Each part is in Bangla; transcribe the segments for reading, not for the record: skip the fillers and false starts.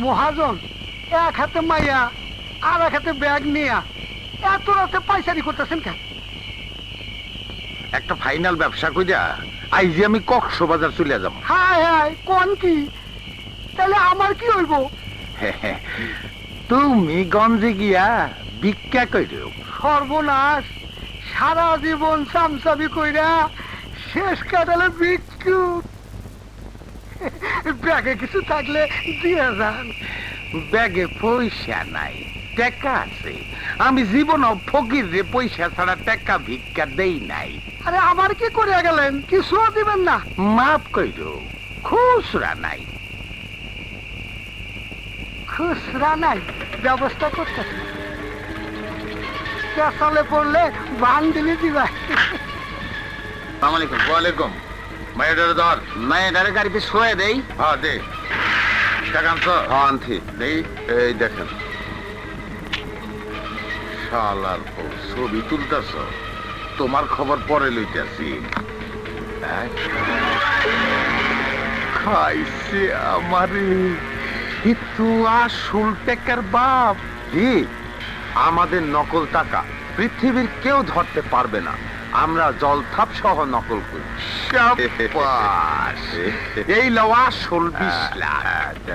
মহাজন এক হাতে মাইয়া আর এক হাতে ব্যাগ নিয়া এত রাতে পাইচারি করতেছেন কেন? একটা ফাইনাল ব্যবসা কইরা আইজি আমি কক্সবাজার চলে যাব। হায় হায় কোন কি? তাহলে আমার কি হইব? তুমি গঞ্জে গিয়া ভিক্ষা কইরো। সর্বনাশ, সারা জীবন চামচাবি কইরা শেষ কাটালে ভিক্ষু। ব্যাগে কিছু থাকলে দিয়ে যান। ব্যাগে পয়সা নাই, টাকা আছে। আমি জীবন ফকির রে, পয়সা ছাড়া টাকা ভিক্ষা দেই নাই। আরে আমার কি করে গেলেন? কিছু দিবেন না? মাফ কইরো, খুচরা নাই। খুচরা নাই, ব্যবস্থা করতে পেছালে পড়লে বান দিলে দিবা। আসসালামু ওয়ালাইকুম। মায়ের ধর, মায়ের গাড়িতে শোয়ে দেই। হ্যাঁ দে। টাকা আনছো? হ্যাঁ আনছি। দেই, এই দেখেন। শালার ছবি তুলতেছ, তোমার খবর পরে লইতেছি। খাইছে আমারে, কিন্তু আসল টাকার বাপ। জি, আমাদের নকল টাকা পৃথিবীর কেউ ধরতে পারবে না। আমরা জলথাপ সহ নকল করি। শাবাশ। এই লও আসল 20 লাখ।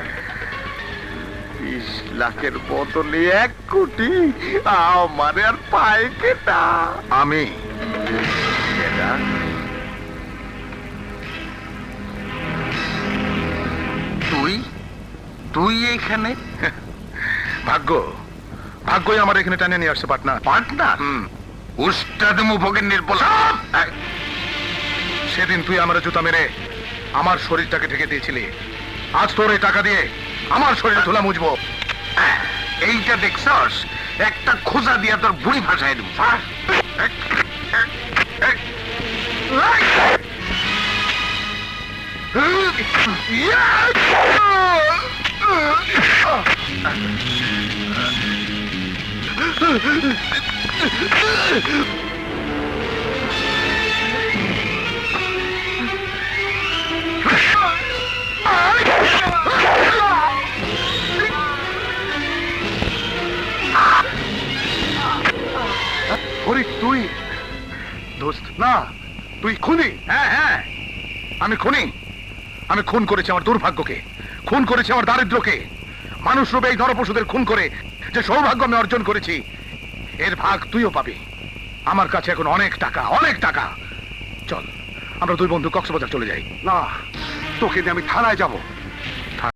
20 লাখের বদলে 1 কোটি আমার আর পায় কেটা? আমি তুই তুই এখানে? ভাগ্যই আমার এখানে টানে নিয়ে আসছে। পাটনা উস্তাদ মুফকের নির্বলা। সেদিন তুই আমার জুতা মেরে আমার শরীরটাকে ঢেকে দিয়েছিলি। আজ তোর এই টাকা দিয়ে আমার শরীরে ধুলা মুছবো। এইটা দেখছস? একটা খোঁজা দিয়া তোর বুড়ি ভাষায় দেব। হরি, তুই দোস্ত না, তুই খুনি। হ্যাঁ হ্যাঁ, আমি খুনি। আমি খুন করেছি আমার দুর্ভাগ্যকে, খুন করেছি আমার দারিদ্র্যকে। মানুষ রূপে এই ধরপশুদের খুন করে যে সৌভাগ্য আমি অর্জন করেছি, এর ভাগ তুইও পাবি। আমার কাছে এখন অনেক টাকা, অনেক টাকা। চল আমরা দুই বন্ধু কক্সবাজার চলে যাই। না, তোকে দিয়ে আমি থানায় যাব।